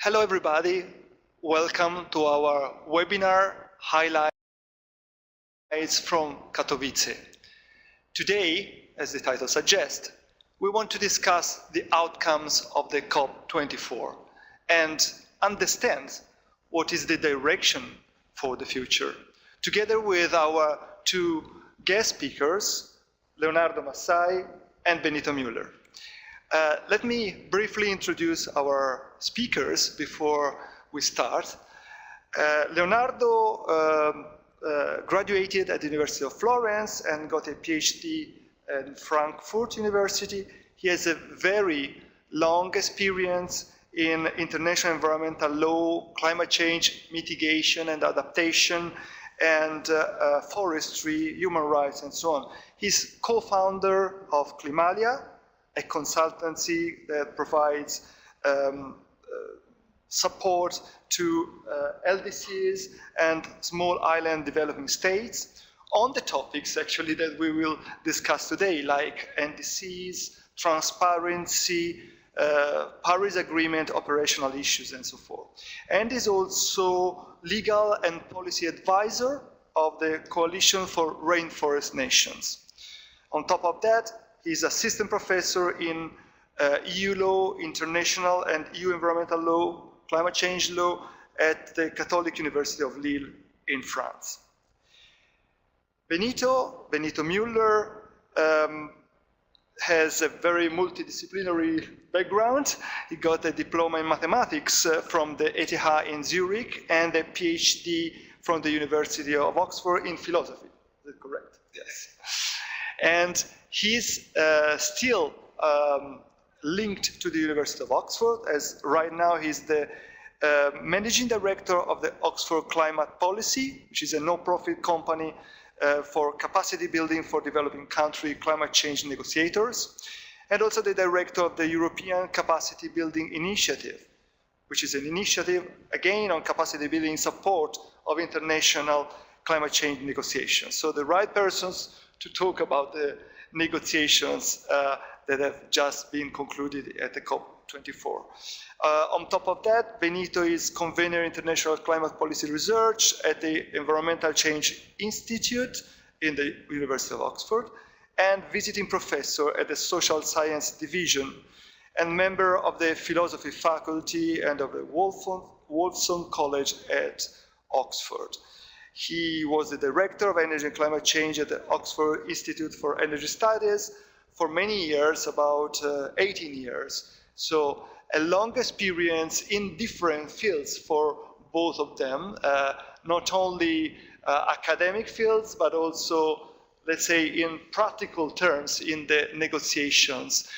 Hello everybody, welcome to our webinar highlights from Katowice. Today, as the title suggests, we want to discuss the outcomes of the COP24 and understand what is the direction for the future, together with our two guest speakers, Leonardo Massai and Benito Müller. Let me briefly introduce our speakers before we start. Leonardo graduated at the University of Florence and got a PhD at Frankfurt University. He has a very long experience in international environmental law, climate change mitigation and adaptation, and forestry, human rights, and so on. He's co-founder of Climalia, a consultancy that provides support to LDCs and small island developing states on the topics actually that we will discuss today, like NDCs, transparency, Paris Agreement, operational issues, and so forth. And is also legal and policy advisor of the Coalition for Rainforest Nations. On top of that, he's assistant professor in EU law, international and EU environmental law, climate change law at the Catholic University of Lille in France. Benito Müller has a very multidisciplinary background. He got a diploma in mathematics from the ETH in Zurich and a PhD from the University of Oxford in philosophy. Is that correct? Yes. And he's still linked to the University of Oxford, as right now he's the managing director of the Oxford Climate Policy, which is a no-profit company for capacity building for developing country climate change negotiators, and also the director of the European Capacity Building Initiative, which is an initiative, again, on capacity building in support of international climate change negotiations. So the right persons to talk about the negotiations that have just been concluded at the COP24. On top of that, Benito is convener international climate policy research at the Environmental Change Institute in the University of Oxford and visiting professor at the Social Science Division and member of the philosophy faculty and of the Wolfson College at Oxford. He was the director of energy and climate change at the Oxford Institute for Energy Studies for many years, about 18 years. So a long experience in different fields for both of them, not only academic fields, but also, let's say, in practical terms in the negotiations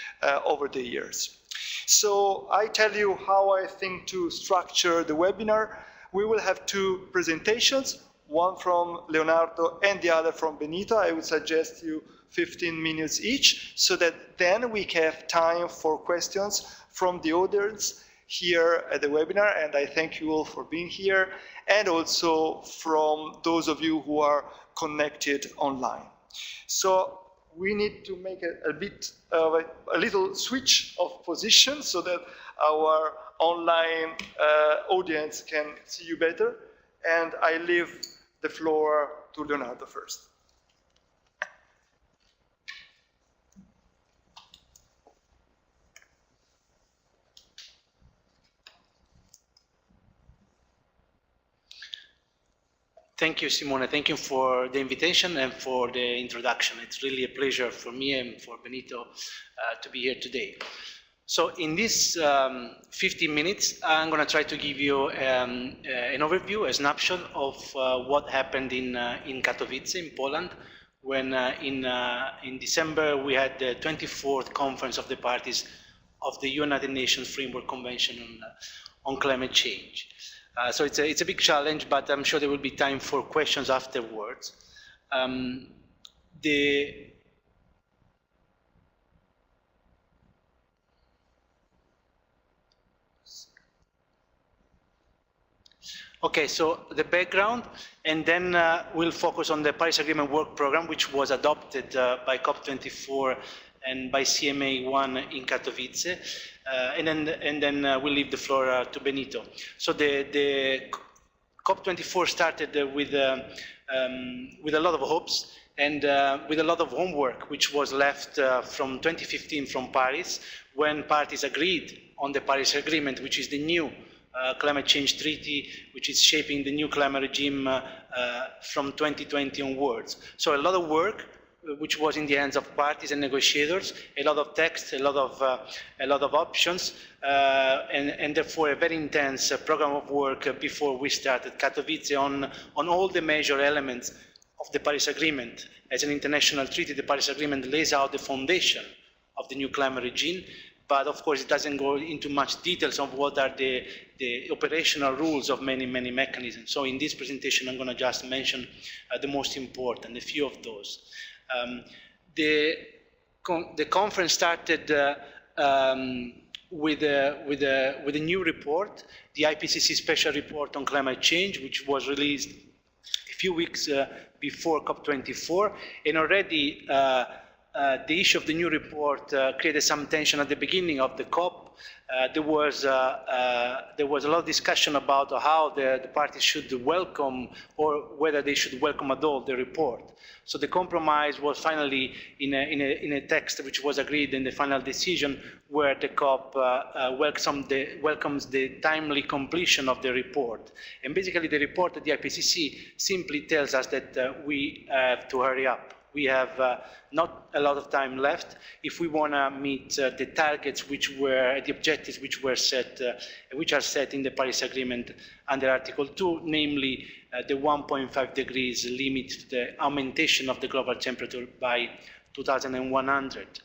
over the years. So I tell you how I think to structure the webinar. We will have two presentations, one from Leonardo and the other from Benito. I would suggest you 15 minutes each, so that then we can have time for questions from the audience here at the webinar, and I thank you all for being here, and also from those of you who are connected online. So we need to make a bit of a little switch of position so that our online audience can see you better, and I leave the floor to Leonardo first. Thank you, Simone. Thank you for the invitation and for the introduction. It's really a pleasure for me and for Benito to be here today. So in this 15 minutes, I'm going to try to give you an overview, a snapshot of what happened in Katowice, in Poland, when in December we had the 24th Conference of the Parties of the United Nations Framework Convention on Climate Change. So it's a big challenge, but I'm sure there will be time for questions afterwards. Okay, so the background, and then we'll focus on the Paris Agreement Work Programme, which was adopted by COP24 and by CMA 1 in Katowice, and then we'll leave the floor to Benito. So the COP24 started with a lot of hopes and with a lot of homework, which was left from 2015 from Paris, when parties agreed on the Paris Agreement, which is the new climate change treaty, which is shaping the new climate regime from 2020 onwards. So a lot of work, which was in the hands of parties and negotiators, a lot of text, a lot of options, and therefore a very intense program of work before we started Katowice on all the major elements of the Paris Agreement. As an international treaty, the Paris Agreement lays out the foundation of the new climate regime, but of course it doesn't go into much details of what are the operational rules of many mechanisms. So in this presentation I'm going to just mention the most important, a few of those. The conference started with a new report, the IPCC special report on climate change, which was released a few weeks before COP24, and already the issue of the new report created some tension at the beginning of the COP. There was a lot of discussion about how the parties should welcome, or whether they should welcome at all, the report. So the compromise was finally in a text which was agreed in the final decision, where the COP welcomes the timely completion of the report. And basically the report at the IPCC simply tells us that we have to hurry up. We have not a lot of time left if we want to meet the targets the objectives which are set in the Paris Agreement under Article 2, namely the 1.5 degrees limit to the augmentation of the global temperature by 2100.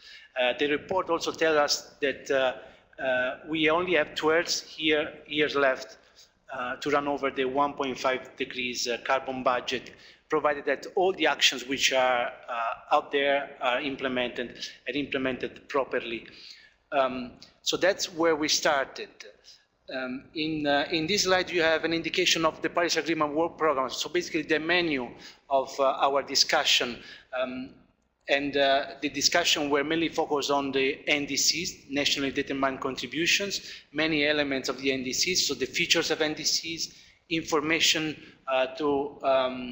The report also tells us that we only have 12 years left to run over the 1.5 degrees carbon budget, provided that all the actions which are out there are implemented and implemented properly. So that's where we started. In this slide you have an indication of the Paris Agreement work program, so basically the menu of our discussion. The discussion were mainly focused on the NDCs, nationally determined contributions, many elements of the NDCs, so the features of NDCs, information to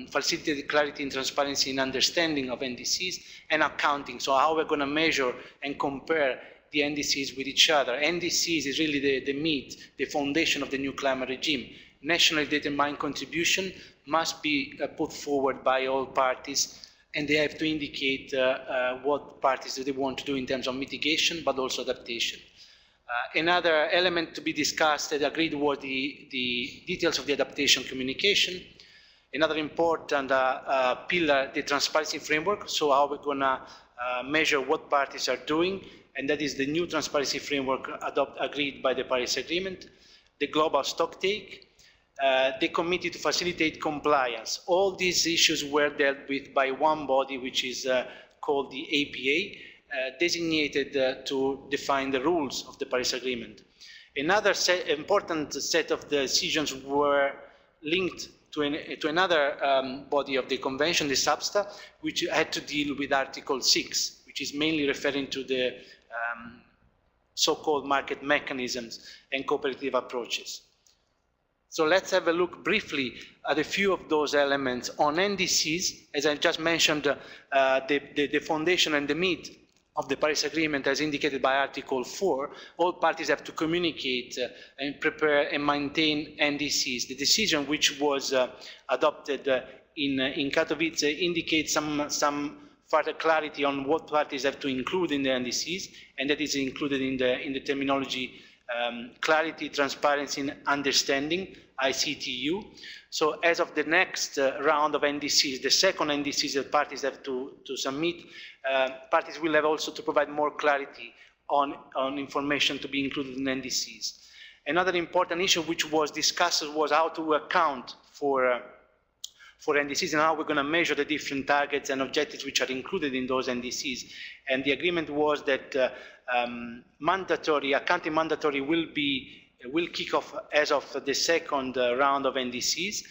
facilitate the clarity and transparency and understanding of NDCs, and accounting, so how we're going to measure and compare the NDCs with each other. NDCs is really the meat, the foundation of the new climate regime. Nationally determined contribution must be put forward by all parties, and they have to indicate what parties do they want to do in terms of mitigation, but also adaptation. Another element to be discussed and agreed was the details of the adaptation communication. Another important pillar, the transparency framework, so how we're going to measure what parties are doing, and that is the new transparency framework agreed by the Paris Agreement. The global stocktake, the committee to facilitate compliance. All these issues were dealt with by one body, which is called the APA, designated to define the rules of the Paris Agreement. Another important set of decisions were linked to another body of the convention, the SABSTA, which had to deal with Article 6, which is mainly referring to the so-called market mechanisms and cooperative approaches. So let's have a look briefly at a few of those elements. On NDCs, as I just mentioned, the foundation and the meat of the Paris Agreement, as indicated by Article 4, all parties have to communicate and prepare and maintain NDCs. The decision which was adopted in Katowice indicates some further clarity on what parties have to include in the NDCs, and that is included in the terminology clarity, transparency, and understanding, ICTU. So as of the next round of NDCs, the second NDCs that parties have to submit, parties will have also to provide more clarity on information to be included in NDCs. Another important issue which was discussed was how to account for NDCs and how we're going to measure the different targets and objectives which are included in those NDCs. And the agreement was that accounting mandatory will kick off as of the second round of NDCs.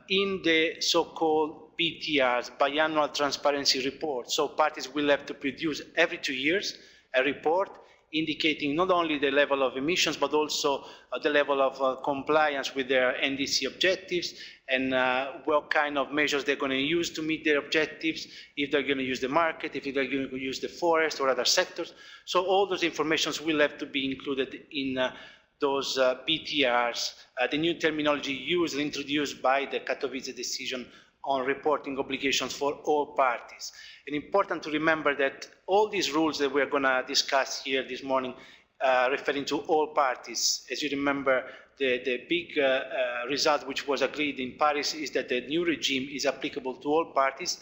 in the so-called BTRs, biannual transparency report. So parties will have to produce every 2 years a report indicating not only the level of emissions, but also the level of compliance with their NDC objectives and what kind of measures they're going to use to meet their objectives, if they're going to use the market, if they're going to use the forest or other sectors. So all those informations will have to be included in those BTRs, the new terminology used and introduced by the Katowice decision on reporting obligations for all parties. And important to remember that all these rules that we're going to discuss here this morning referring to all parties. As you remember, the big result which was agreed in Paris is that the new regime is applicable to all parties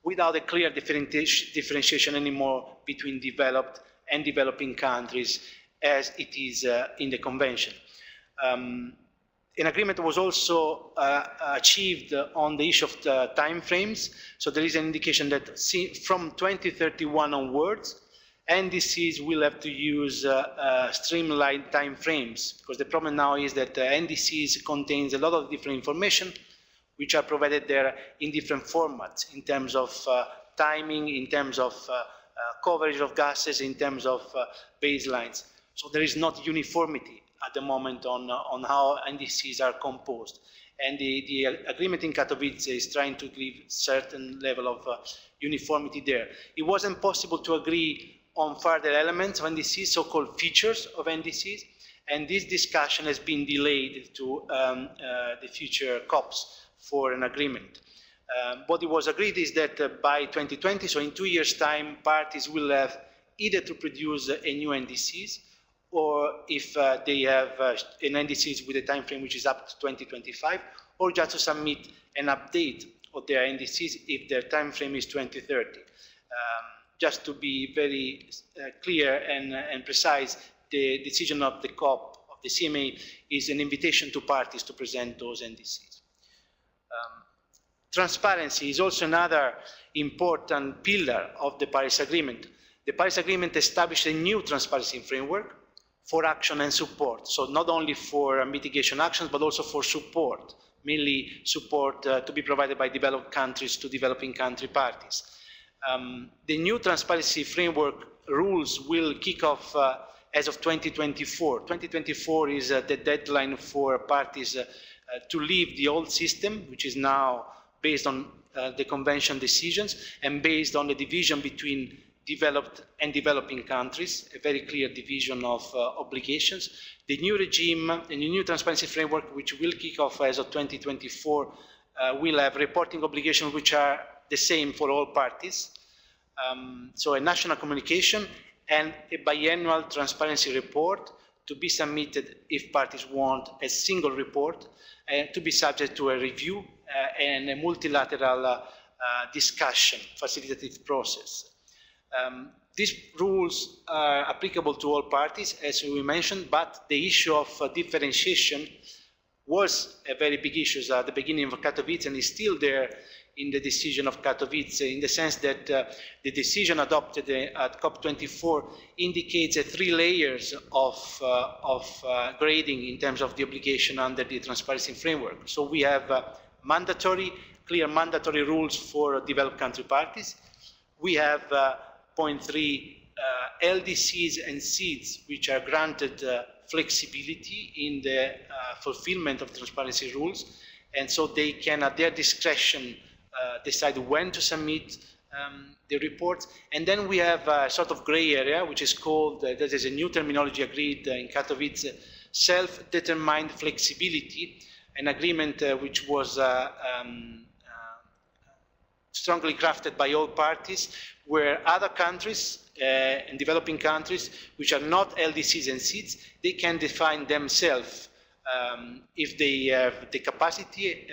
without a clear differentiation anymore between developed and developing countries as it is in the convention. An agreement was also achieved on the issue of the time frames. So there is an indication that from 2031 onwards, NDCs will have to use streamlined time frames, because the problem now is that NDCs contains a lot of different information which are provided there in different formats in terms of timing, in terms of coverage of gases, in terms of baselines. So there is not uniformity at the moment on how NDCs are composed. And the agreement in Katowice is trying to give certain level of uniformity there. It wasn't possible to agree on further elements of NDCs, so-called features of NDCs, and this discussion has been delayed to the future COPs for an agreement. What it was agreed is that by 2020, so in 2 years' time, parties will have either to produce a new NDCs, or if they have an NDCs with a time frame which is up to 2025, or just to submit an update of their NDCs if their time frame is 2030. Just to be very clear and precise, the decision of the COP, of the CMA, is an invitation to parties to present those NDCs. Transparency is also another important pillar of the Paris Agreement. The Paris Agreement established a new transparency framework for action and support. So not only for mitigation actions, but also for support, mainly support to be provided by developed countries to developing country parties. The new transparency framework rules will kick off as of 2024. 2024 is the deadline for parties to leave the old system, which is now based on the convention decisions and based on the division between developed and developing countries, a very clear division of obligations. The new regime and the new transparency framework, which will kick off as of 2024, will have reporting obligations which are the same for all parties. So a national communication and a biannual transparency report to be submitted if parties want a single report, to be subject to a review and a multilateral discussion, facilitative process. These rules are applicable to all parties, as we mentioned, but the issue of differentiation was a very big issue at the beginning of Katowice and is still there in the decision of Katowice, in the sense that the decision adopted at COP24 indicates 3 layers of grading in terms of the obligation under the transparency framework. So we have clear mandatory rules for developed country parties. We have point 3 LDCs and seeds, which are granted flexibility in the fulfillment of transparency rules, and so they can, at their discretion, decide when to submit the reports. And then we have a sort of gray area, which is called, there is a new terminology agreed in Katowice, self-determined flexibility, an agreement which was strongly crafted by all parties, where other countries and developing countries, which are not LDCs and seeds, they can define themselves if they have the capacity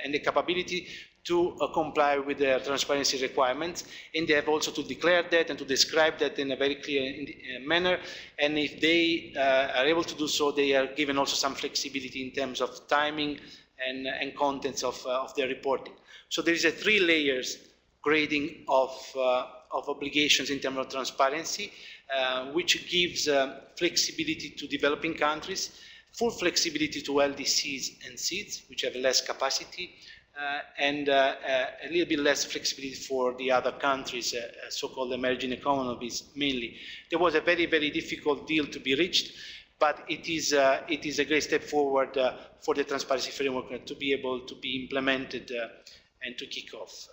and the capability to comply with the transparency requirements, and they have also to declare that and to describe that in a very clear manner. And if they are able to do so, they are given also some flexibility in terms of timing and contents of their reporting. So there is a 3 layers grading of obligations in terms of transparency, which gives flexibility to developing countries, full flexibility to LDCs and seeds, which have less capacity, and a little bit less flexibility for the other countries, so-called emerging economies mainly. There was a very, very difficult deal to be reached, but it is a great step forward for the transparency framework to be able to be implemented and to kick off.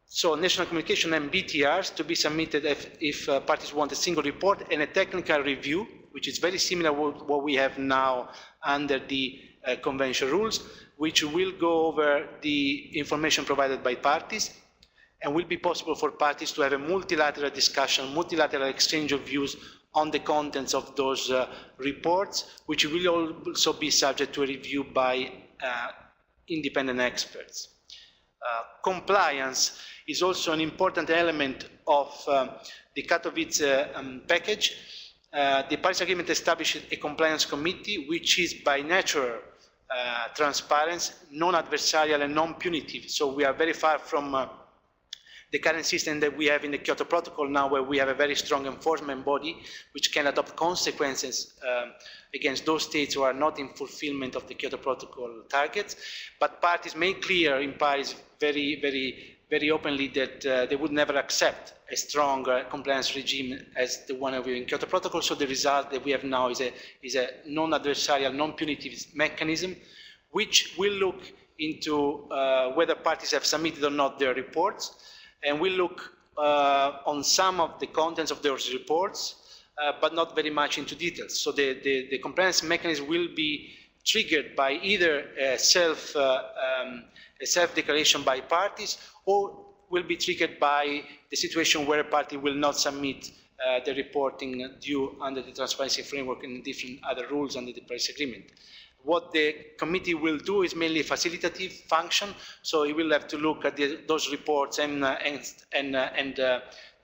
So national communication and BTRs to be submitted if parties want a single report and a technical review, which is very similar to what we have now under the convention rules, which will go over the information provided by parties, and will be possible for parties to have a multilateral discussion, multilateral exchange of views on the contents of those reports, which will also be subject to a review by independent experts. Compliance is also an important element of the Katowice package. The Paris Agreement established a compliance committee, which is by nature transparent, non-adversarial and non-punitive. So we are very far from the current system that we have in the Kyoto Protocol now, where we have a very strong enforcement body which can adopt consequences against those states who are not in fulfillment of the Kyoto Protocol targets. But parties made clear in Paris very openly that they would never accept a strong compliance regime as the one we have in Kyoto Protocol. So the result that we have now is a non-adversarial, non-punitive mechanism, which will look into whether parties have submitted or not their reports, and will look on some of the contents of those reports, but not very much into details. So the compliance mechanism will be triggered by either a self-declaration by parties, or will be triggered by the situation where a party will not submit the reporting due under the transparency framework and different other rules under the Paris Agreement. What the committee will do is mainly a facilitative function, so it will have to look at those reports and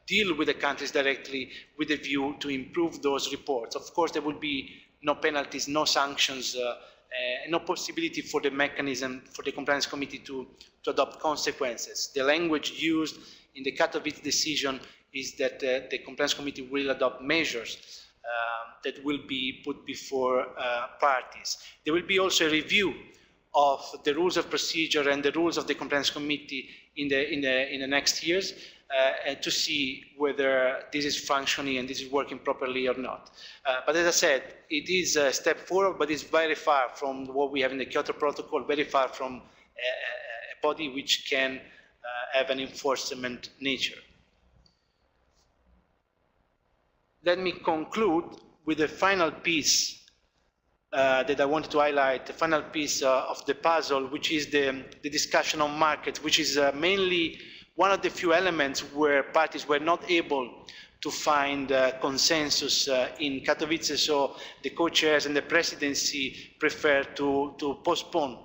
deal with the countries directly with a view to improve those reports. Of course, there will be no penalties, no sanctions, no possibility for the mechanism, for the compliance committee to adopt consequences. The language used in the Katowice decision is that the compliance committee will adopt measures that will be put before parties. There will be also a review of the rules of procedure and the rules of the compliance committee in the next years to see whether this is functioning and this is working properly or not. But as I said, it is a step forward, but it's very far from what we have in the Kyoto Protocol, very far from a body which can have an enforcement nature. Let me conclude with the final piece that I wanted to highlight, the final piece of the puzzle, which is the discussion on markets, which is mainly one of the few elements where parties were not able to find consensus in Katowice, so the co-chairs and the presidency preferred to postpone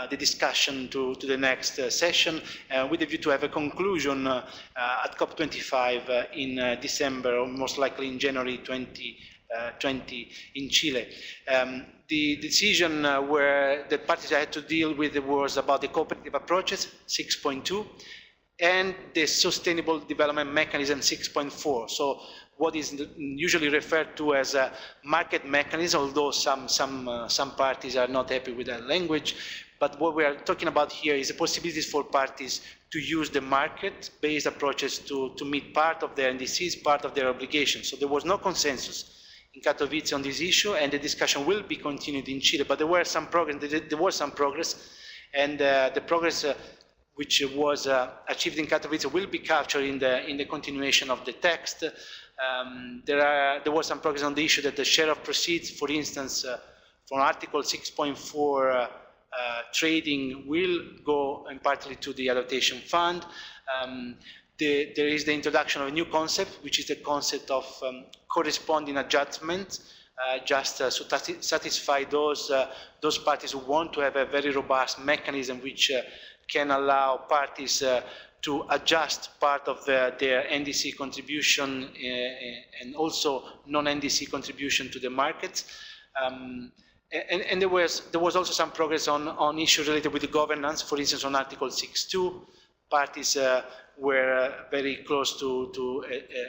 the discussion to the next session with a view to have a conclusion at COP25 in December, or most likely in January 2020 in Chile. The decision where the parties had to deal with was about the cooperative approaches, 6.2, and the Sustainable Development Mechanism 6.4. So what is usually referred to as a market mechanism, although some parties are not happy with that language. But what we are talking about here is the possibilities for parties to use the market-based approaches to meet part of their NDCs, part of their obligations. So there was no consensus in Katowice on this issue, and the discussion will be continued in Chile. But there was some progress, and the progress which was achieved in Katowice will be captured in the continuation of the text. There was some progress on the issue that the share of proceeds, for instance, from Article 6.4 trading will go partly to the adaptation fund. There is the introduction of a new concept, which is the concept of corresponding adjustment, just to satisfy those parties who want to have a very robust mechanism which can allow parties to adjust part of their NDC contribution and also non-NDC contribution to the markets. And there was also some progress on issues related with the governance, for instance, on Article 6.2, parties were very close to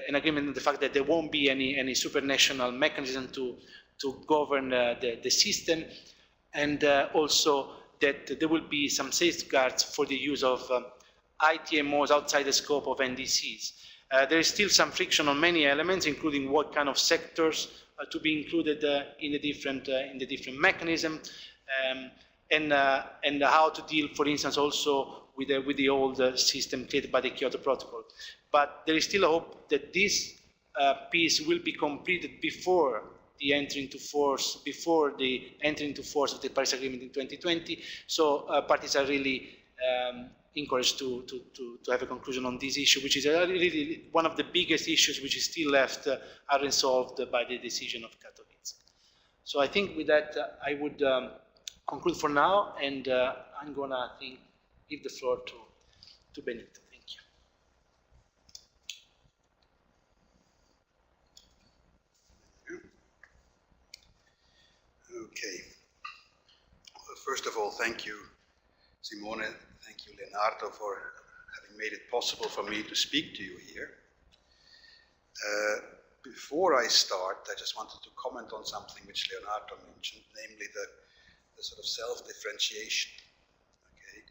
an agreement on the fact that there won't be any supranational mechanism to govern the system, and also that there will be some safeguards for the use of ITMOs outside the scope of NDCs. There is still some friction on many elements, including what kind of sectors to be included in the different mechanism, and how to deal, for instance, also with the old system created by the Kyoto Protocol. But there is still a hope that this piece will be completed before the entry into force of the Paris Agreement in 2020. So parties are really encouraged to have a conclusion on this issue, which is really one of the biggest issues which is still left unresolved by the decision of Katowice. So I think with that I would conclude for now, and I'm gonna give the floor to Benito. Thank you. Okay. Well, first of all, thank you, Simone. Thank you, Leonardo, for having made it possible for me to speak to you here. Before I start, I just wanted to comment on something which Leonardo mentioned, namely the sort of self-differentiation. Okay?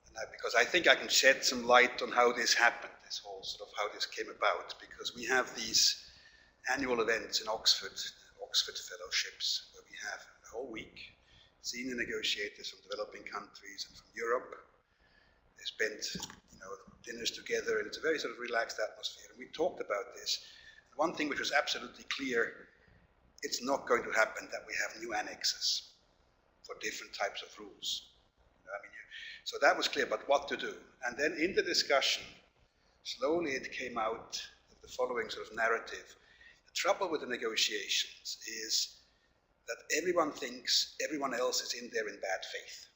And because I think I can shed some light on how this happened, this whole sort of how this came about, because we have these annual events in Oxford Fellowships, where we have a whole week senior negotiators from developing countries and from Europe. They spent dinners together, and it's a very sort of relaxed atmosphere. And we talked about this. One thing which was absolutely clear, it's not going to happen that we have new annexes for different types of rules. So that was clear, but what to do? And then in the discussion, slowly it came out the following sort of narrative. The trouble with the negotiations is that everyone thinks everyone else is in there in bad faith,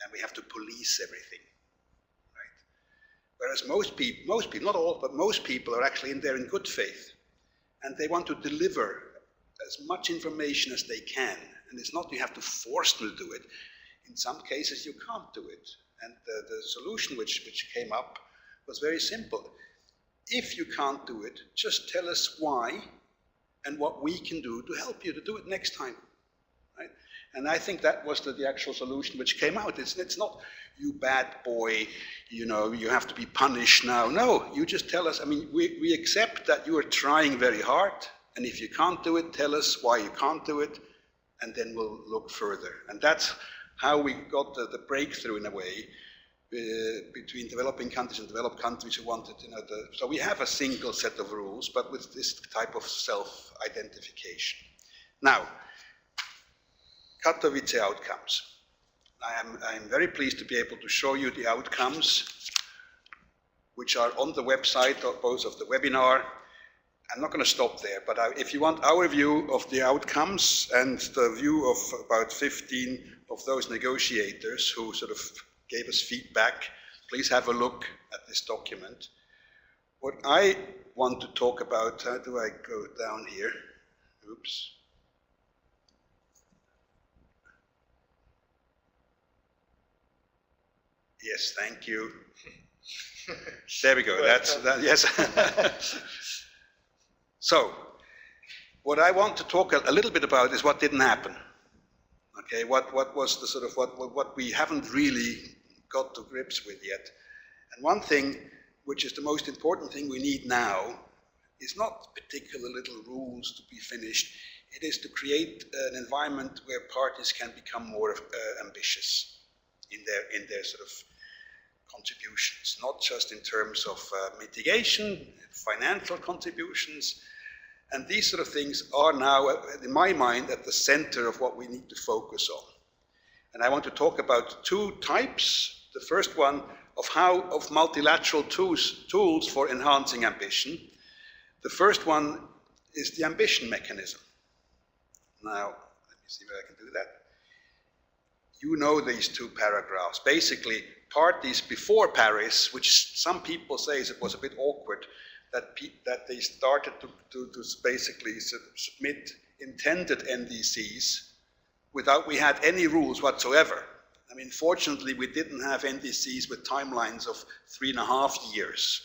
and we have to police everything. Whereas most people, not all, but most people are actually in there in good faith, and they want to deliver as much information as they can. And it's not you have to force them to do it. In some cases you can't do it. And the solution which came up was very simple. If you can't do it, just tell us why and what we can do to help you to do it next time. Right? And I think that was the actual solution which came out. It's not, you bad boy, you have to be punished now. No, you just tell us, we accept that you are trying very hard, and if you can't do it, tell us why you can't do it, and then we'll look further. And that's how we got the breakthrough, in a way, between developing countries and developed countries who wanted, so we have a single set of rules, but with this type of self-identification. Now, Katowice outcomes. I am very pleased to be able to show you the outcomes, which are on the website, both of the webinar. I'm not going to stop there, but if you want our view of the outcomes and the view of about 15 of those negotiators who sort of gave us feedback, please have a look at this document. What I want to talk about, how do I go down here? Oops. Yes, thank you. There we go. Yes. So, what I want to talk a little bit about is what didn't happen. Okay, what was the sort of what we haven't really got to grips with yet. And one thing, which is the most important thing we need now, is not particular little rules to be finished. It is to create an environment where parties can become more ambitious in their sort of contributions, not just in terms of mitigation, financial contributions. And these sort of things are now, in my mind, at the center of what we need to focus on. And I want to talk about two types. The first one of multilateral tools for enhancing ambition. The first one is the ambition mechanism. Now, let me see where I can do that. You know these two paragraphs. Basically, parties before Paris, which some people say it was a bit awkward, that they started to basically submit intended NDCs without we had any rules whatsoever. I mean, fortunately, we didn't have NDCs with timelines of 3.5 years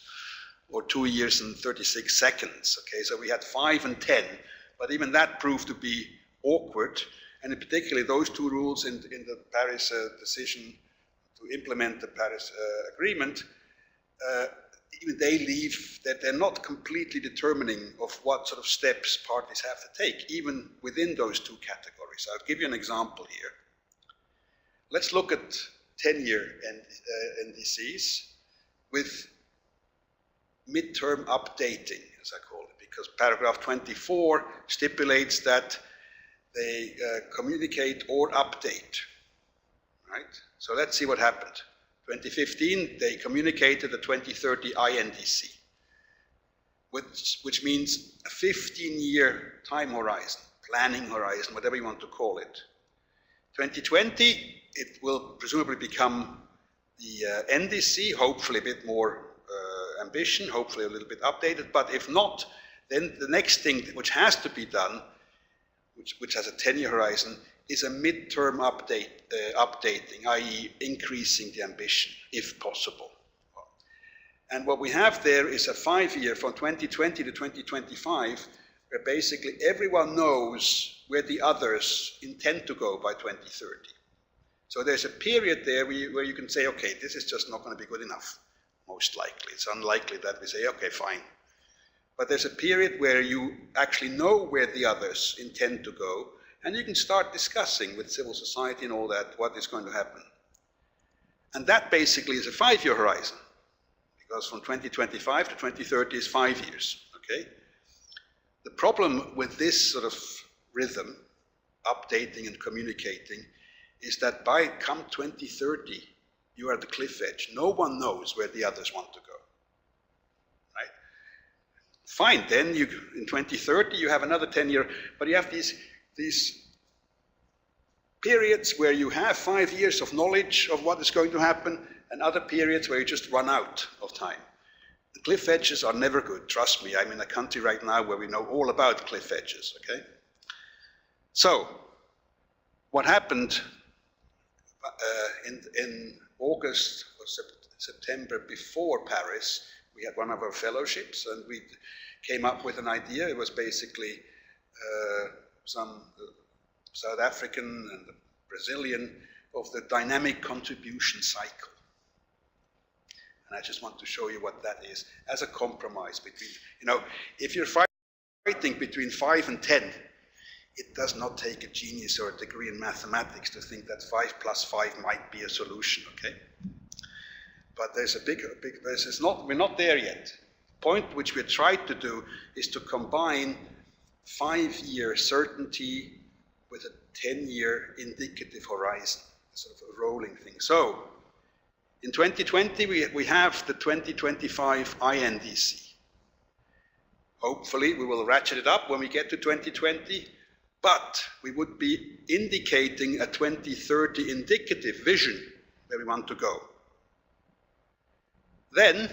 or 2 years and 36 seconds, okay? So we had 5 and 10, but even that proved to be awkward, and in particular, those two rules in the Paris decision to implement the Paris Agreement, even they leave that they're not completely determining of what sort of steps parties have to take, even within those two categories. I'll give you an example here. Let's look at 10-year NDCs with midterm updating, as I call it, because paragraph 24 stipulates that they communicate or update, right? So let's see what happened. 2015, they communicated the 2030 INDC, which means a 15-year time horizon, planning horizon, whatever you want to call it. 2020, it will presumably become the NDC, hopefully a bit more ambition, hopefully a little bit updated, but if not, then the next thing which has to be done, which has a 10-year horizon, is a midterm updating, i.e. increasing the ambition, if possible. And what we have there is a 5-year from 2020 to 2025, where basically everyone knows where the others intend to go by 2030. So there's a period there where you can say, okay, this is just not going to be good enough, most likely. It's unlikely that we say, okay, fine. But there's a period where you actually know where the others intend to go, and you can start discussing with civil society and all that what is going to happen. And that basically is a 5-year horizon, because from 2025 to 2030 is 5 years, okay? The problem with this sort of rhythm, updating and communicating, is that by come 2030, you are at the cliff edge. No one knows where the others want to go, right? Fine, then in 2030 you have another 10-year, but you have these periods where you have 5 years of knowledge of what is going to happen, and other periods where you just run out of time. The cliff edges are never good, trust me. I'm in a country right now where we know all about cliff edges, okay? So, what happened in August or September before Paris, we had one of our fellowships and we came up with an idea. It was basically some South African and the Brazilian of the dynamic contribution cycle. And I just want to show you what that is as a compromise between, if you're fighting between 5 and 10, it does not take a genius or a degree in mathematics to think that 5 plus 5 might be a solution, okay? But there's we're not there yet. The point which we tried to do is to combine 5-year certainty with a 10-year indicative horizon, sort of a rolling thing. So, in 2020, we have the 2025 INDC. Hopefully, we will ratchet it up when we get to 2020, but we would be indicating a 2030 indicative vision where we want to go. Then,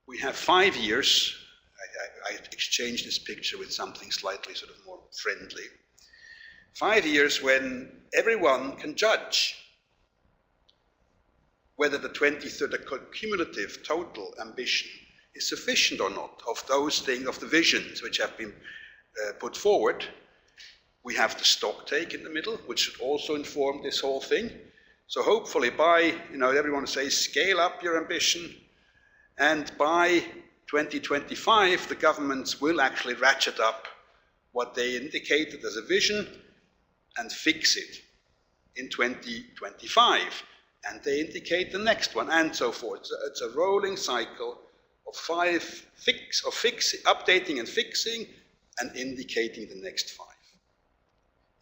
we have 5 years. I exchanged this picture with something slightly sort of more friendly. 5 years when everyone can judge whether the cumulative total ambition is sufficient or not of those things, of the visions which have been put forward. We have the stocktake in the middle, which should also inform this whole thing. So hopefully by, everyone says scale up your ambition, and by 2025 the governments will actually ratchet up what they indicated as a vision and fix it in 2025. And they indicate the next one, and so forth. So it's a rolling cycle of updating and fixing, and indicating the next 5.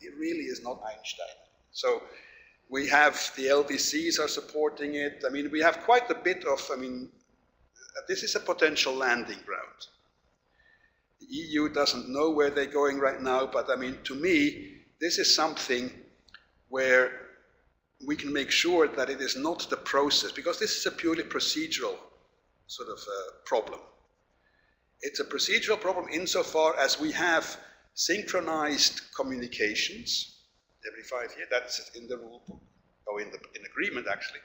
It really is not Einstein. So we have the LDCs are supporting it. I mean, we have quite a bit of, this is a potential landing ground. The EU doesn't know where they're going right now, but to me, this is something where we can make sure that it is not the process, because this is a purely procedural sort of problem. It's a procedural problem insofar as we have synchronized communications every 5 years, that's in the rule book. or in agreement actually.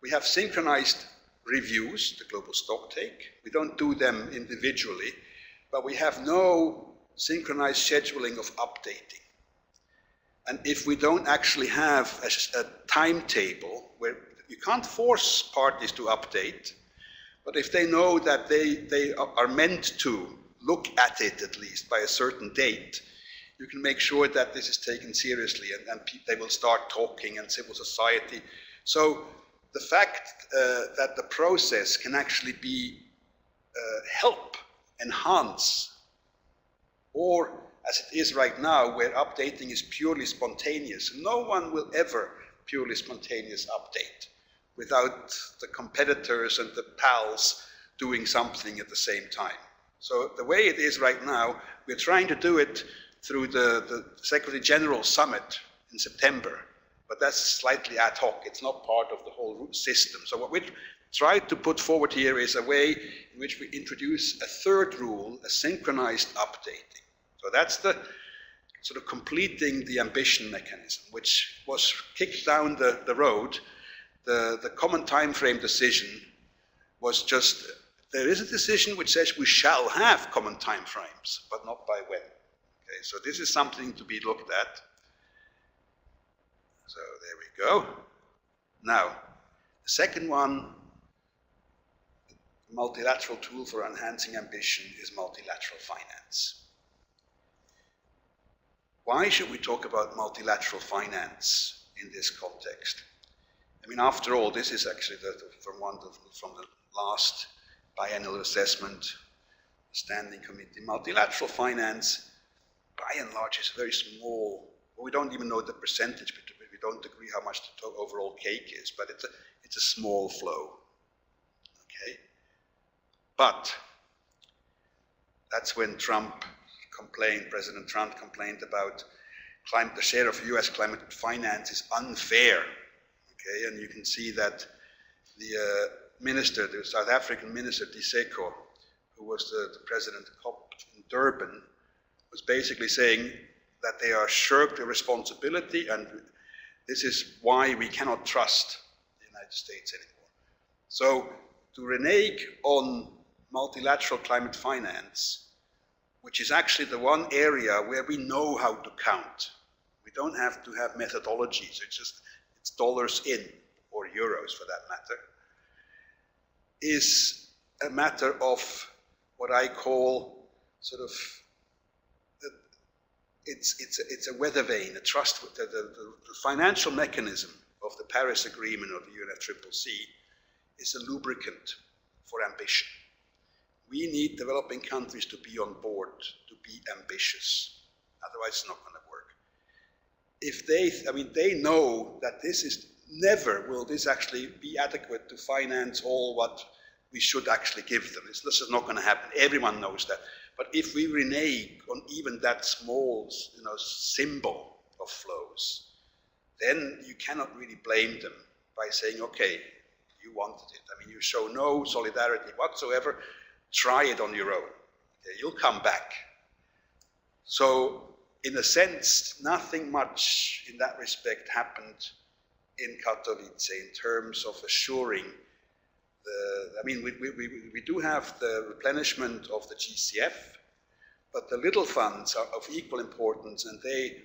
We have synchronized reviews, the global stocktake. We don't do them individually, but we have no synchronized scheduling of updating. And if we don't actually have a timetable where you can't force parties to update, but if they know that they are meant to look at it at least by a certain date, you can make sure that this is taken seriously and they will start talking and civil society. So the fact that the process can actually be help, enhance, or as it is right now, where updating is purely spontaneous. No one will ever purely spontaneous update without the competitors and the pals doing something at the same time. So the way it is right now, we're trying to do it through the Secretary General Summit in September, but that's slightly ad hoc. It's not part of the whole system. So what we try to put forward here is a way in which we introduce a third rule, a synchronized updating. So that's the sort of completing the ambition mechanism, which was kicked down the road. The common time frame decision was just, there is a decision which says we shall have common time frames, but not by when. Okay, so this is something to be looked at. So there we go. Now, the second one, the multilateral tool for enhancing ambition is multilateral finance. Why should we talk about multilateral finance in this context? I mean, after all, this is actually from the last biennial assessment standing committee. Multilateral finance, by and large, is very small. We don't even know the percentage, but we don't agree how much the overall cake is, but it's a small flow. Okay? But that's when President Trump complained about the share of US climate finance is unfair. Okay, and you can see that the South African minister, Diseko, who was the president of COP in Durban, was basically saying that they are shirked their responsibility, and this is why we cannot trust the United States anymore. So to renege on multilateral climate finance, which is actually the one area where we know how to count. We don't have to have methodologies, it's dollars in, or euros for that matter, is a matter of what I call sort of, it's a weather vane, a trust, the financial mechanism of the Paris Agreement of the UNFCCC is a lubricant for ambition. We need developing countries to be on board, to be ambitious. Otherwise, it's not going to work. If they know that never will this actually be adequate to finance all what we should actually give them. This is not going to happen. Everyone knows that. But if we renege on even that small, symbol of flows, then you cannot really blame them by saying, okay, you wanted it. I mean, you show no solidarity whatsoever. Try it on your own. Okay, you'll come back. So, in a sense, nothing much in that respect happened in Katowice in terms of assuring we do have the replenishment of the GCF, but the little funds are of equal importance, and the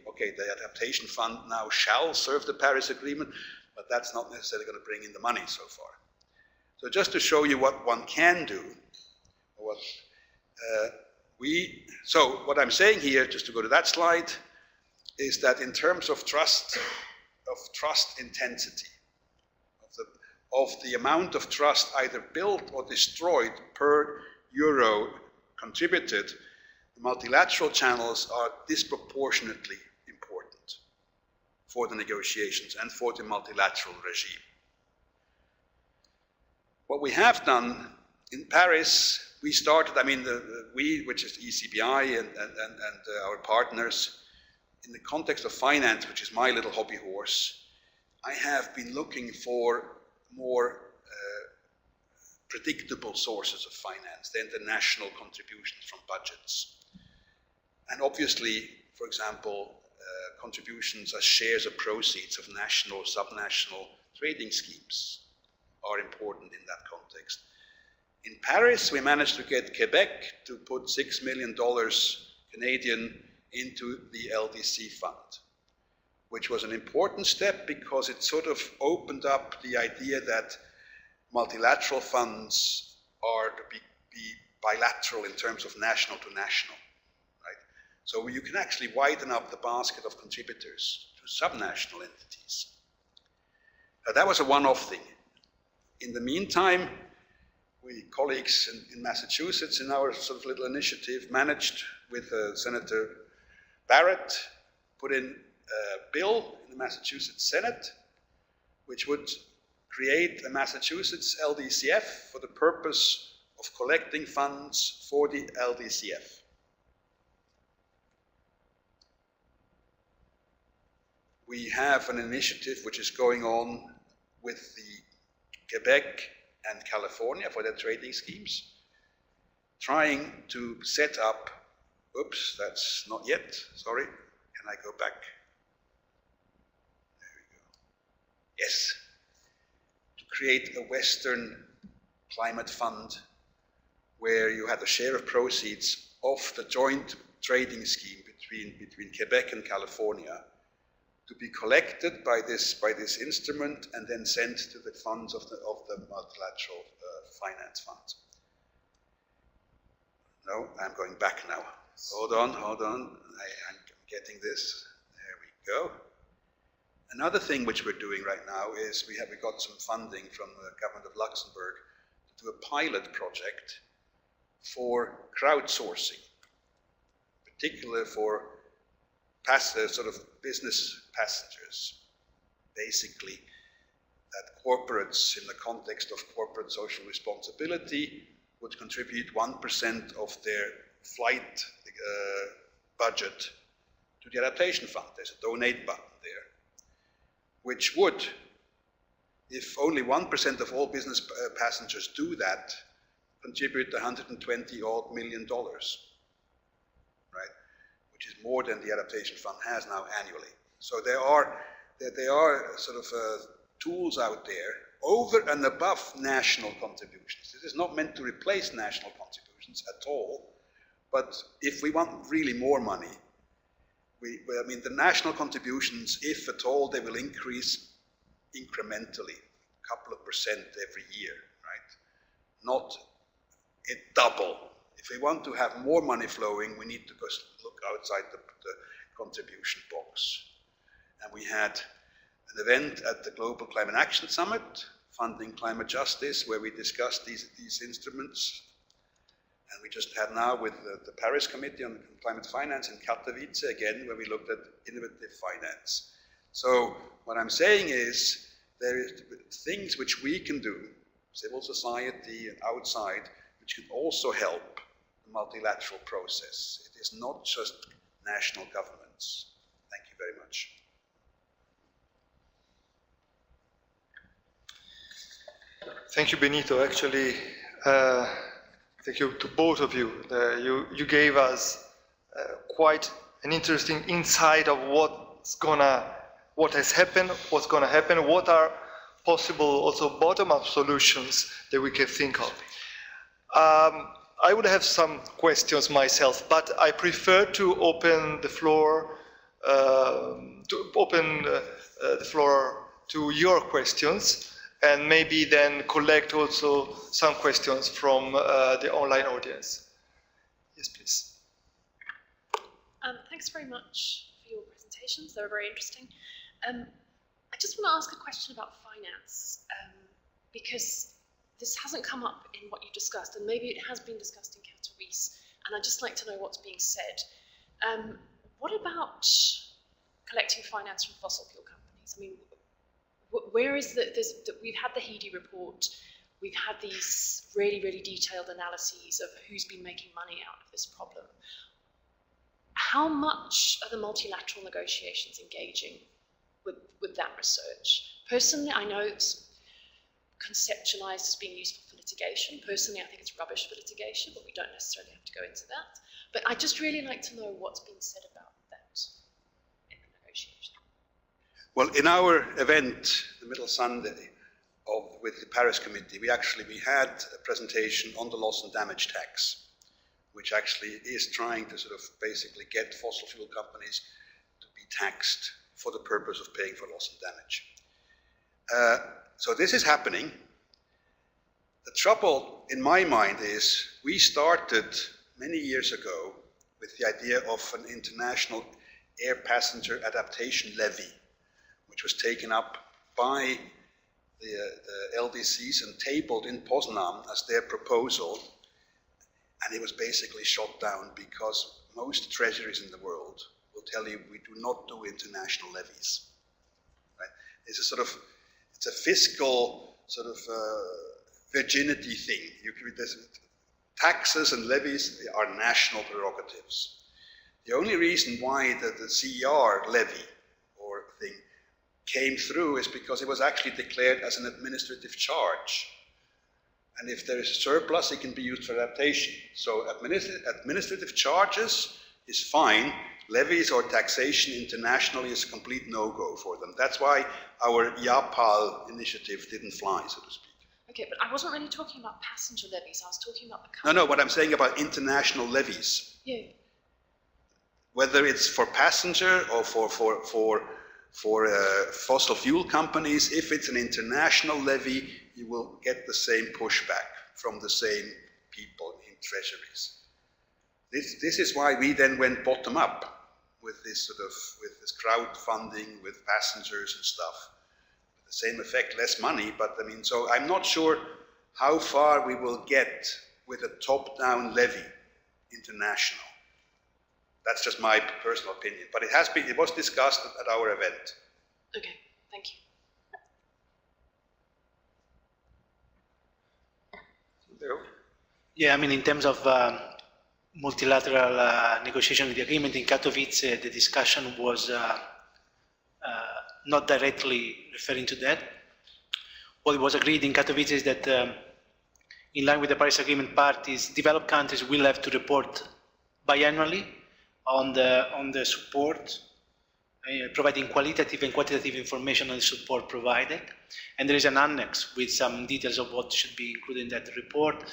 adaptation fund now shall serve the Paris Agreement, but that's not necessarily going to bring in the money so far. So just to show you what one can do, what I'm saying here, just to go to that slide, is that in terms of trust intensity, of the amount of trust either built or destroyed per euro contributed, the multilateral channels are disproportionately important for the negotiations and for the multilateral regime. What we have done in Paris, we started, which is ECBI and our partners, in the context of finance, which is my little hobby horse, I have been looking for more predictable sources of finance than the national contributions from budgets. And obviously, for example, contributions as shares of proceeds of national, subnational trading schemes are important in that context. In Paris, we managed to get Quebec to put $6 million Canadian into the LDC fund, which was an important step because it sort of opened up the idea that multilateral funds are to be bilateral in terms of national to national, right? So you can actually widen up the basket of contributors to subnational entities. That was a one-off thing. In the meantime, we colleagues in Massachusetts in our sort of little initiative managed with Senator Barrett put in a bill in the Massachusetts Senate which would create a Massachusetts LDCF for the purpose of collecting funds for the LDCF. We have an initiative which is going on with the Quebec and California for their trading schemes, trying to set up, oops, that's not yet, sorry, can I go back? There we go. Yes, to create a Western climate fund where you had a share of proceeds of the joint trading scheme between Quebec and California to be collected by this instrument and then sent to the funds of the multilateral finance funds. No, I'm going back now. Hold on. I'm getting this. There we go. Another thing which we're doing right now is we got some funding from the government of Luxembourg to do a pilot project for crowdsourcing, particularly for sort of business passengers, basically that corporates in the context of corporate social responsibility would contribute 1% of their flight budget to the adaptation fund. There's a donate button there, which would, if only 1% of all business passengers do that, contribute $120 million, right? Which is more than the adaptation fund has now annually. So there are sort of tools out there over and above national contributions. This is not meant to replace national contributions at all, but if we want really more money, I mean the national contributions, if at all, they will increase incrementally, a couple of percent every year, right? Not double. If we want to have more money flowing, we need to go look outside the contribution box. And we had an event at the Global Climate Action Summit, Funding Climate Justice, where we discussed these instruments. And we just had now with the Paris Committee on Climate Finance in Katowice, again, where we looked at innovative finance. So what I'm saying is, there is things which we can do, civil society and outside, which can also help the multilateral process. It is not just national governments. Thank you very much. Thank you, Benito. Actually, thank you to both of you. You gave us quite an interesting insight of what has happened, what's gonna happen, what are possible also bottom-up solutions that we can think of. I would have some questions myself, but I prefer to open the floor to your questions, and maybe then collect also some questions from the online audience. Yes, please. Thanks very much for your presentations. They were very interesting. I just want to ask a question about finance, because this hasn't come up in what you discussed, and maybe it has been discussed in Katowice, and I'd just like to know what's being said. What about collecting finance from fossil fuel companies? I mean, where is we've had the HEDI report, we've had these really, really detailed analyses of who's been making money out of this problem. How much are the multilateral negotiations engaging with that research? Personally, I know it's conceptualized as being useful for litigation. Personally, I think it's rubbish for litigation, but we don't necessarily have to go into that. But I'd just really like to know what's been said about that in the Well, in our event, the middle Sunday, with the Paris Committee, we had a presentation on the loss and damage tax, which actually is trying to sort of basically get fossil fuel companies to be taxed for the purpose of paying for loss and damage. So this is happening. The trouble in my mind is we started many years ago with the idea of an international air passenger adaptation levy, which was taken up by the LDCs and tabled in Poznan as their proposal, and it was basically shot down because most treasuries in the world will tell you we do not do international levies. Right? It's a sort of, it's a fiscal sort of virginity thing. Taxes and levies are national prerogatives. The only reason why the CER levy or thing came through is because it was actually declared as an administrative charge. And if there is a surplus, it can be used for adaptation. So administrative charges is fine. Levies or taxation internationally is a complete no-go for them. That's why our YAPAL initiative didn't fly, so to speak. Okay, but I wasn't really talking about passenger levies. I was talking about the No, what I'm saying about international levies. Yeah. Whether it's for passenger or for fossil fuel companies, if it's an international levy, you will get the same pushback from the same people in treasuries. This is why we then went bottom up with this crowdfunding with passengers and stuff. The same effect, less money, but I mean, so I'm not sure how far we will get with a top-down levy international. That's just my personal opinion, but it was discussed at our event. Okay, thank you. Yeah, I mean, in terms of multilateral negotiation of the agreement in Katowice, the discussion was not directly referring to that. What was agreed in Katowice is that in line with the Paris Agreement parties, developed countries will have to report biannually on the support, providing qualitative and quantitative information on the support provided. And there is an annex with some details of what should be included in that report.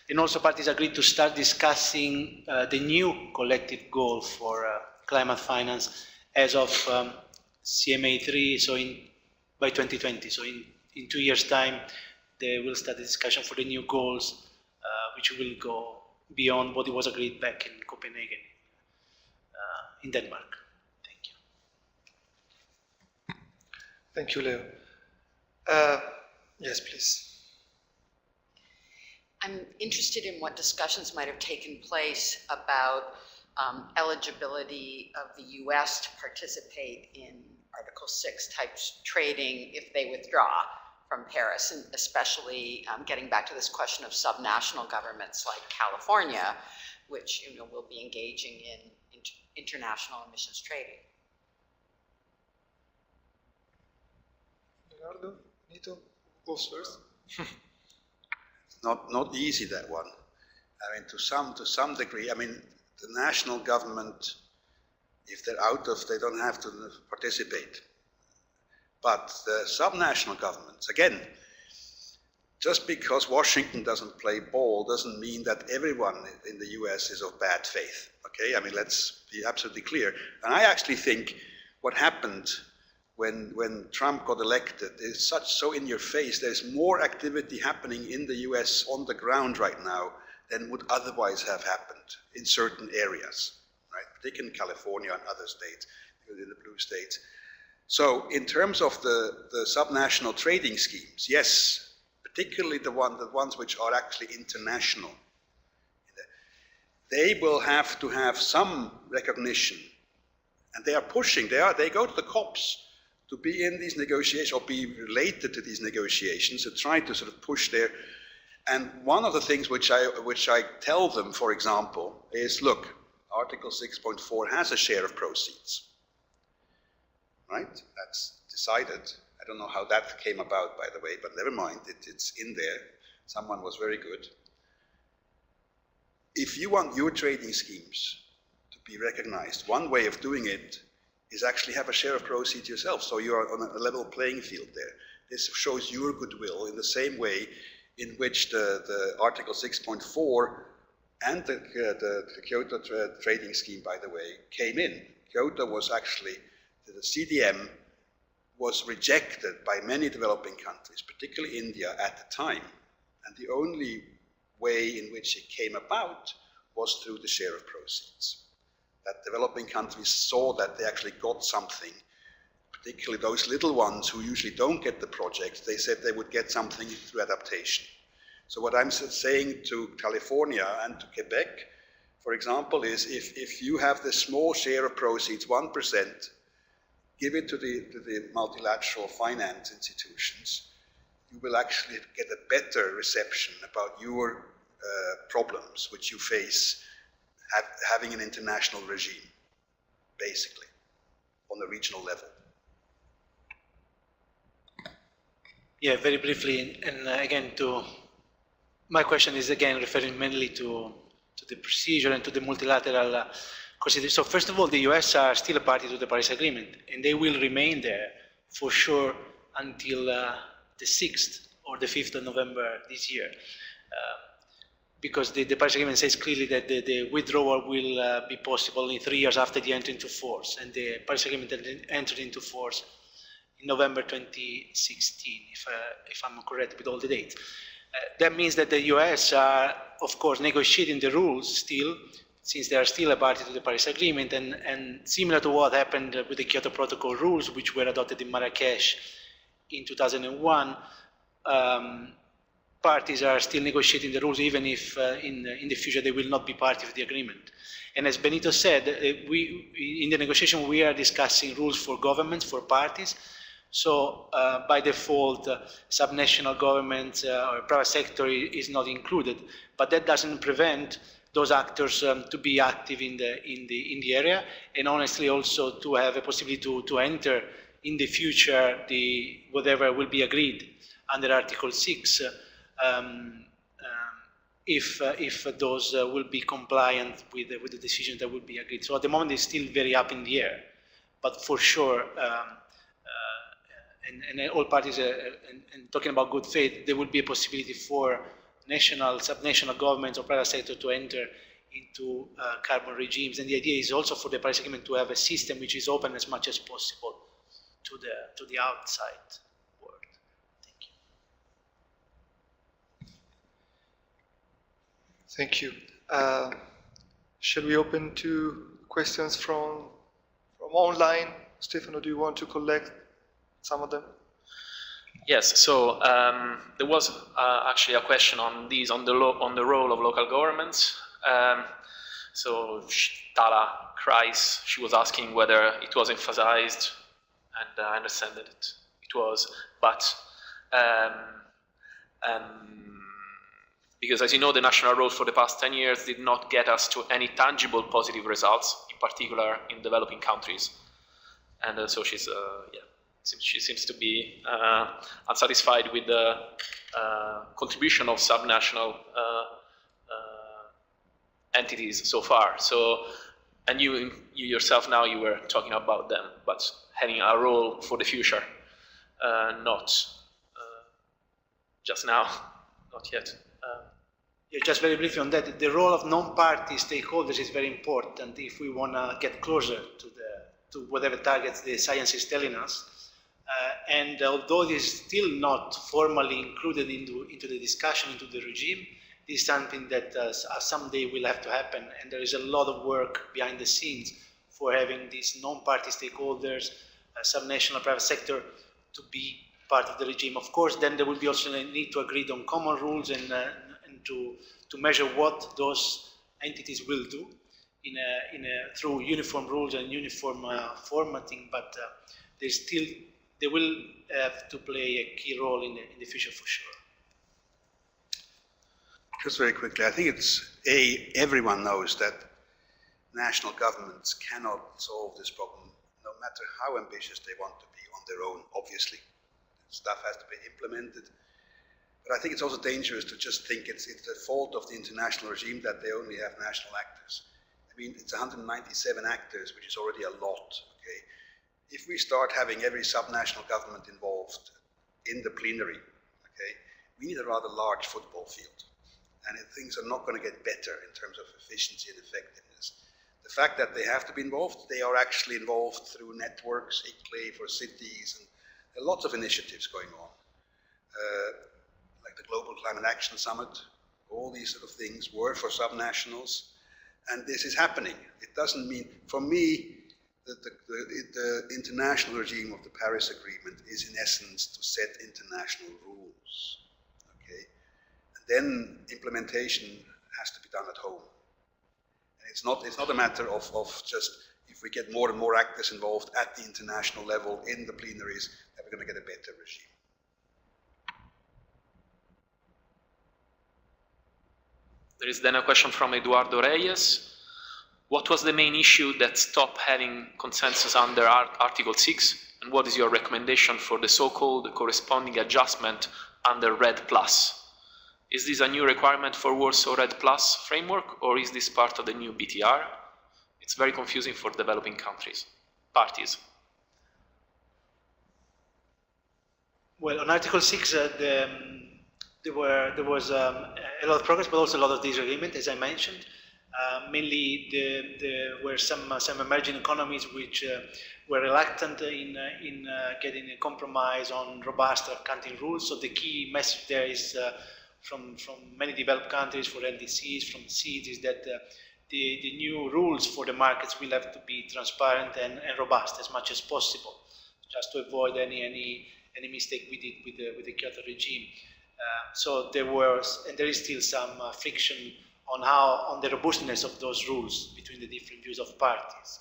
And also parties agreed to start discussing the new collective goal for climate finance as of CMA3, so by 2020. So in 2 years' time, they will start the discussion for the new goals, which will go beyond what was agreed back in Copenhagen, in Denmark. Thank you. Thank you, Leo. Yes, please. I'm interested in what discussions might have taken place about eligibility of the US to participate in Article 6 type trading if they withdraw from Paris, and especially getting back to this question of subnational governments like California, which will be engaging in international emissions trading. Leonardo, Benito, who goes first? Not easy, that one. I mean, to some degree, I mean, the national government, if they're they don't have to participate. But the subnational governments, again, just because Washington doesn't play ball doesn't mean that everyone in the US is of bad faith, okay? I mean, let's be absolutely clear. And I actually think what happened when Trump got elected is so in your face. There's more activity happening in the US on the ground right now than would otherwise have happened in certain areas, right? Particularly in California and other states, in the blue states. So in terms of the subnational trading schemes, yes, particularly the ones which are actually international, they will have to have some recognition, and they are pushing. They go to the COPs to be in these negotiations or be related to these negotiations, to try to sort of push their. And one of the things which I tell them, for example, is, look, Article 6.4 has a share of proceeds, right? That's decided. I don't know how that came about, by the way, but never mind, it's in there. Someone was very good. If you want your trading schemes to be recognized, one way of doing it is actually have a share of proceeds yourself. So you are on a level playing field there. This shows your goodwill in the same way in which the Article 6.4 and the Kyoto trading scheme, by the way, came in. Kyoto was actually, the CDM was rejected by many developing countries, particularly India at the time. And the only way in which it came about was through the share of proceeds. That developing countries saw that they actually got something, particularly those little ones who usually don't get the projects, they said they would get something through adaptation. So what I'm saying to California and to Quebec, for example, is if you have this small share of proceeds, 1%, give it to the multilateral finance institutions, you will actually get a better reception about your problems which you face having an international regime, basically, on a regional level. Yeah, very briefly, and again, my question is again referring mainly to the procedure and to the multilateral consideration. So first of all, the US are still a party to the Paris Agreement, and they will remain there for sure until the 6th or the 5th of November this year. Because the Paris Agreement says clearly that the withdrawal will be possible in 3 years after the entry into force, and the Paris Agreement entered into force in November 2016, if I'm correct with all the dates. That means that the US are, of course, negotiating the rules still, since they are still a party to the Paris Agreement, and similar to what happened with the Kyoto Protocol rules, which were adopted in Marrakesh in 2001, parties are still negotiating the rules, even if in the future they will not be part of the agreement. And as Benito said, in the negotiation we are discussing rules for governments, for parties. So by default, subnational governments or private sector is not included, but that doesn't prevent those actors to be active in the area, and honestly also to have a possibility to enter in the future whatever will be agreed under Article 6. If those will be compliant with the decisions that will be agreed. So at the moment it's still very up in the air, but for sure, and all parties, and talking about good faith, there will be a possibility for national, subnational governments or private sector to enter into carbon regimes. And the idea is also for the Paris Agreement to have a system which is open as much as possible to the outside world. Thank you. Thank you. Shall we open to questions from online? Stefano, do you want to collect some of them? Yes, so there was actually a question on these, on the role of local governments. So Tala Kreis, she was asking whether it was emphasized, and I understand that it was, but because as you know, the national roles for the past 10 years did not get us to any tangible positive results, in particular in developing countries. And so she's, she seems to be unsatisfied with the contribution of subnational entities so far. So, and you yourself now, you were talking about them, but having a role for the future, not just now, not yet. Yeah, just very briefly on that, the role of non-party stakeholders is very important if we want to get closer to whatever targets the science is telling us. And although it is still not formally included into the discussion, into the regime, this is something that someday will have to happen, and there is a lot of work behind the scenes for having these non-party stakeholders, subnational private sector, to be part of the regime. Of course, then there will be also a need to agree on common rules and to measure what those entities will do through uniform rules and uniform formatting, but they will have to play a key role in the future for sure. Just very quickly, I think it's everyone knows that national governments cannot solve this problem, no matter how ambitious they want to be on their own, obviously. Stuff has to be implemented. But I think it's also dangerous to just think it's the fault of the international regime that they only have national actors. I mean, it's 197 actors, which is already a lot, okay? if we start having every subnational government involved in the plenary, okay, we need a rather large football field. And things are not going to get better in terms of efficiency and effectiveness. The fact that they have to be involved, they are actually involved through networks, ecbi for cities, and there are lots of initiatives going on. Like the Global Climate Action Summit, all these sort of things were for subnationals, and this is happening. It doesn't mean, for me, the international regime of the Paris Agreement is in essence to set international rules, okay? And then implementation has to be done at home. And it's not a matter of just, if we get more and more actors involved at the international level in the plenaries, that we're going to get a better regime. There is then a question from Eduardo Reyes. What was the main issue that stopped having consensus under Article 6? And what is your recommendation for the so-called corresponding adjustment under RED+? Is this a new requirement for Warsaw RED+ framework, or is this part of the new BTR? It's very confusing for developing parties. Well, on Article 6, there was a lot of progress, but also a lot of disagreement, as I mentioned. Mainly, there were some emerging economies which were reluctant in getting a compromise on robust accounting rules. So the key message there is from many developed countries for NDCs, from seeds, is that the new rules for the markets will have to be transparent and robust as much as possible, just to avoid any mistake we did with the Kyoto regime. So there was, and there is still some friction on the robustness of those rules between the different views of parties.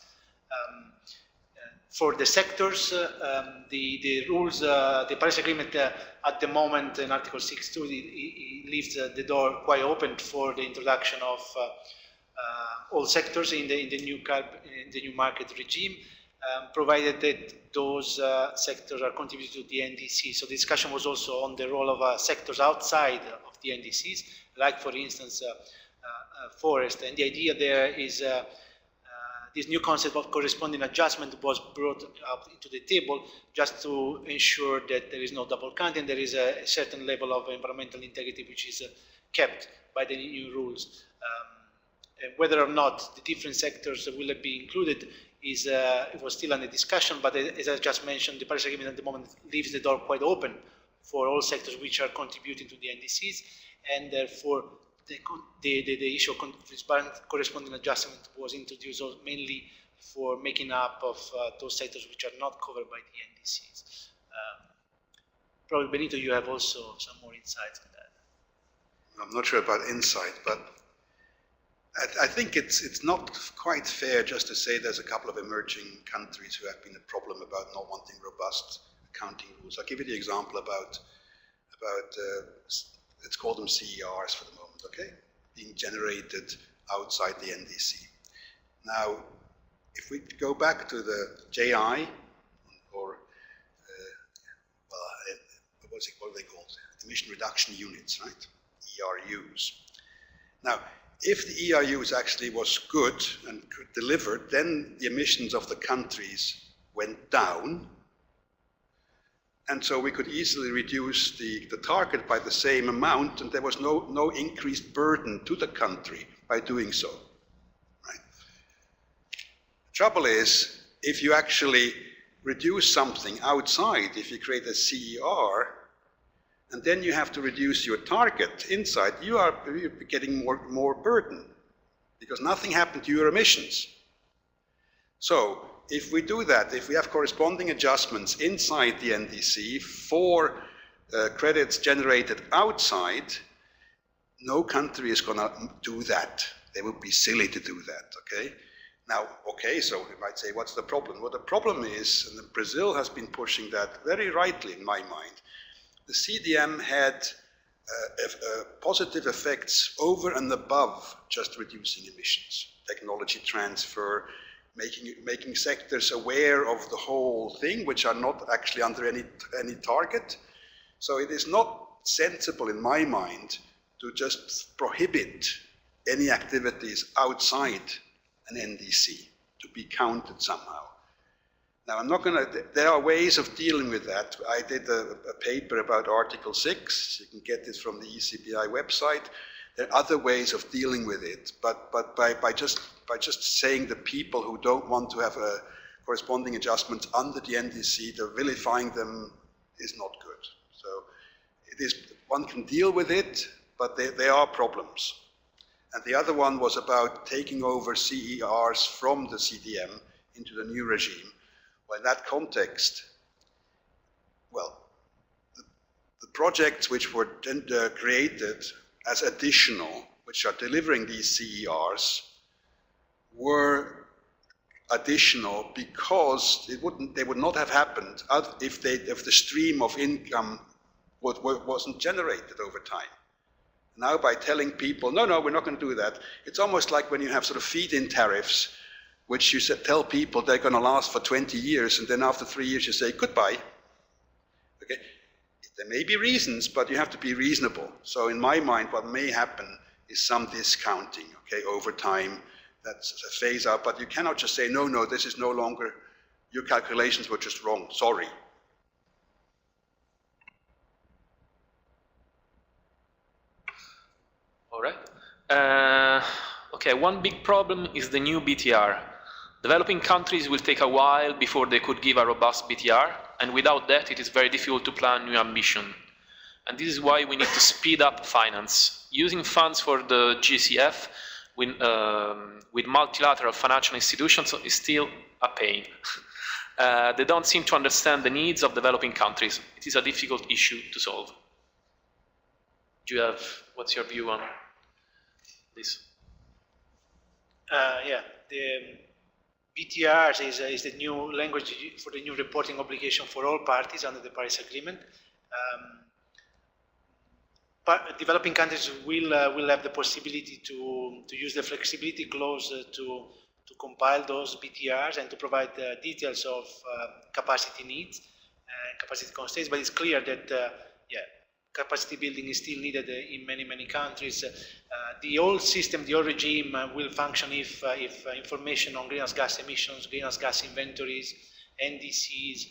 For the sectors, the rules, the Paris Agreement at the moment in Article 6.2, it leaves the door quite open for the introduction of all sectors in the new market regime, provided that those sectors are contributing to the NDC. So the discussion was also on the role of sectors outside of the NDCs, like for instance forest. And the idea there is this new concept of corresponding adjustment was brought up into the table just to ensure that there is no double counting, there is a certain level of environmental integrity which is kept by the new rules. Whether or not the different sectors will be included is it was still under discussion, but as I just mentioned, the Paris Agreement at the moment leaves the door quite open for all sectors which are contributing to the NDCs, and therefore the issue of transparent corresponding adjustment was introduced mainly for making up of those sectors which are not covered by the NDCs. Probably, Benito, you have also some more insights on that. I'm not sure about insight, but I think it's not quite fair just to say there's a couple of emerging countries who have been a problem about not wanting robust accounting rules. I'll give you the example about let's call them CERs for the moment, okay? Being generated outside the NDC. Now, if we go back to the JI, or what are they called? Emission reduction units, right? ERUs. Now, if the ERUs actually was good and delivered, then the emissions of the countries went down, and so we could easily reduce the target by the same amount, and there was no increased burden to the country by doing so. Right? The trouble is, if you actually reduce something outside, if you create a CER, and then you have to reduce your target inside, you're getting more burden, because nothing happened to your emissions. So, if we do that, if we have corresponding adjustments inside the NDC for credits generated outside, no country is going to do that. They would be silly to do that, okay? Now, okay, so we might say, what's the problem? Well, the problem is, and Brazil has been pushing that very rightly in my mind, the CDM had positive effects over and above just reducing emissions. Technology transfer, making sectors aware of the whole thing, which are not actually under any target. So it is not sensible in my mind to just prohibit any activities outside an NDC to be counted somehow. Now, I'm not going to, there are ways of dealing with that. I did a paper about Article 6. You can get this from the ECBI website. There are other ways of dealing with it, but by just saying that people who don't want to have a corresponding adjustment under the NDC, they're vilifying them is not good. So it is, one can deal with it, but there are problems. And the other one was about taking over CERs from the CDM into the new regime. Well, in that context, well, the projects which were created as additional, which are delivering these CERs, were additional because they would not have happened if the stream of income wasn't generated over time. Now, by telling people, no, we're not going to do that, it's almost like when you have sort of feed-in tariffs, which you tell people they're going to last for 20 years, and then after 3 years you say goodbye. Okay? There may be reasons, but you have to be reasonable. So in my mind, what may happen is some discounting, okay, over time. That's a phase out, but you cannot just say, no, this is no longer, your calculations were just wrong, sorry. All right. Okay, one big problem is the new BTR. Developing countries will take a while before they could give a robust BTR, and without that it is very difficult to plan new ambition. And this is why we need to speed up finance. Using funds for the GCF with multilateral financial institutions is still a pain. They don't seem to understand the needs of developing countries. It is a difficult issue to solve. What's your view on this? Yeah, the BTRs is the new language for the new reporting obligation for all parties under the Paris Agreement. Developing countries will have the possibility to use the flexibility clause to compile those BTRs and to provide details of capacity needs and capacity constraints. But it's clear that capacity building is still needed in many countries. The old system, the old regime will function if information on greenhouse gas emissions, greenhouse gas inventories, NDCs,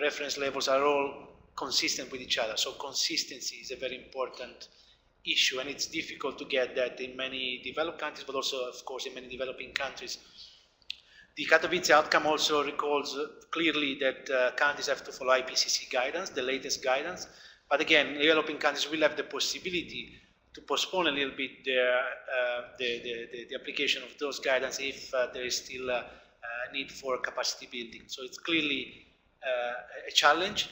reference levels are all consistent with each other. So consistency is a very important issue, and it's difficult to get that in many developed countries, but also, of course, in many developing countries. The Katowice outcome also recalls clearly that countries have to follow IPCC guidance, the latest guidance. But again, developing countries will have the possibility to postpone a little bit the application of those guidance if there is still a need for capacity building. So it's clearly a challenge,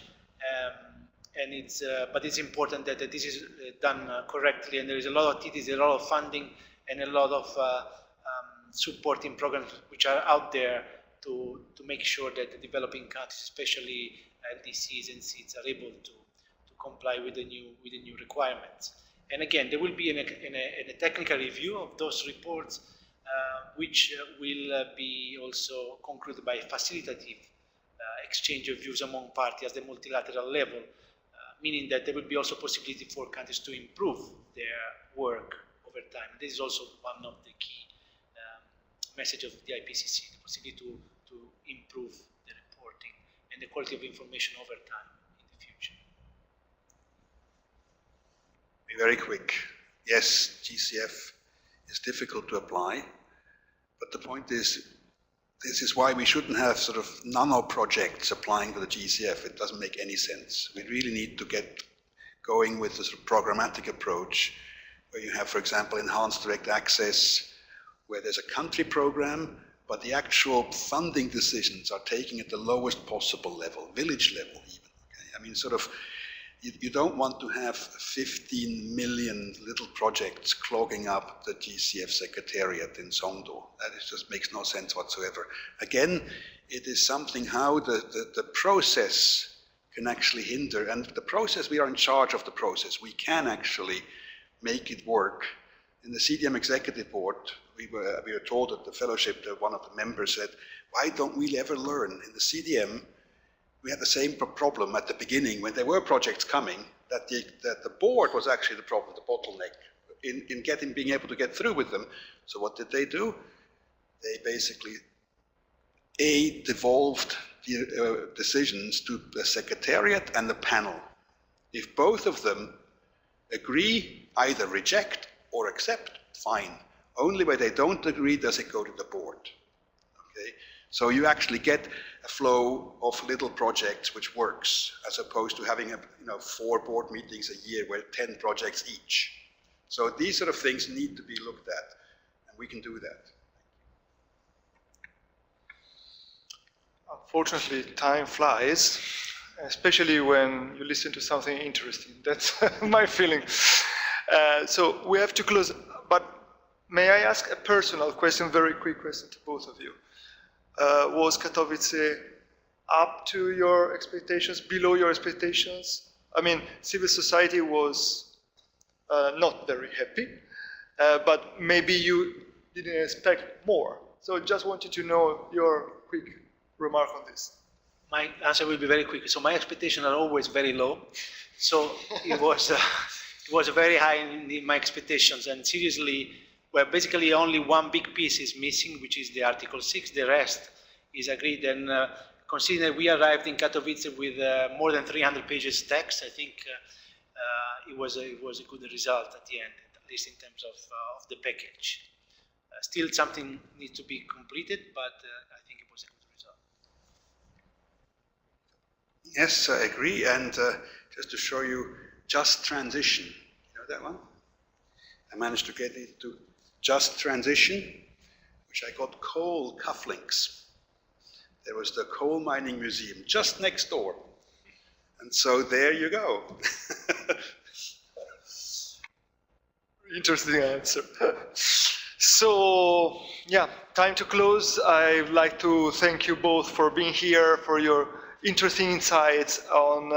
but it's important that this is done correctly, and there is a lot of activities, a lot of funding, and a lot of supporting programs which are out there to make sure that the developing countries, especially NDCs and SEEDs, are able to comply with the new requirements. And again, there will be in a technical review of those reports, which will be also concluded by facilitative exchange of views among parties at the multilateral level, meaning that there will be also possibility for countries to improve their work over time. This is also one of the key messages of the IPCC, the possibility to improve the reporting and the quality of information over time in the future. Be very quick. Yes, GCF is difficult to apply, but the point is, this is why we shouldn't have sort of nano projects applying to the GCF. It doesn't make any sense. We really need to get going with a sort of programmatic approach where you have, for example, enhanced direct access, where there's a country program, but the actual funding decisions are taken at the lowest possible level, village level even. Okay? I mean, sort of, you don't want to have 15 million little projects clogging up the GCF secretariat in Sondo. That just makes no sense whatsoever. Again, it is something how the process can actually hinder, and the process, we are in charge of the process. We can actually make it work. In the CDM executive board, we were told at the fellowship that one of the members said, why don't we ever learn? In the CDM, we had the same problem at the beginning when there were projects coming, that the board was actually the problem, the bottleneck, in being able to get through with them. So what did they do? They basically, devolved the decisions to the Secretariat and the panel. If both of them agree, either reject or accept, fine. Only when they don't agree does it go to the board. Okay? So you actually get a flow of little projects which works, as opposed to having 4 board meetings a year where 10 projects each. So these sort of things need to be looked at, and we can do that. Unfortunately, time flies, especially when you listen to something interesting. That's my feeling. So we have to close, but may I ask a personal question, very quick question to both of you. Was Katowice up to your expectations, below your expectations? I mean, civil society was not very happy, but maybe you didn't expect more. So just wanted to know your quick remark on this. My answer will be very quick. So my expectations are always very low. So it was very high in my expectations, and seriously, where basically only one big piece is missing, which is the Article 6. The rest is agreed. And considering we arrived in Katowice with more than 300 pages text, I think it was a good result at the end, at least in terms of the package. Still, something needs to be completed, but I think it was a good result. Yes, I agree. And just to show you, just transition. You know that one? I managed to get it to just transition, which I got coal cufflinks. There was the coal mining museum just next door. And so there you go. Interesting answer. So, yeah, time to close. I'd like to thank you both for being here, for your interesting insights on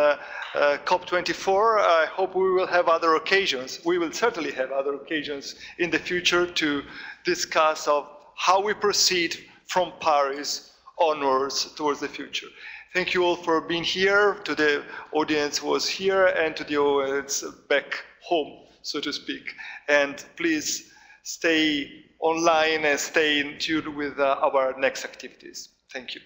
COP24. I hope we will have other occasions. We will certainly have other occasions in the future to discuss of how we proceed from Paris onwards towards the future. Thank you all for being here, to the audience who was here, and to the audience back home, so to speak. And please stay online and stay in tune with our next activities. Thank you.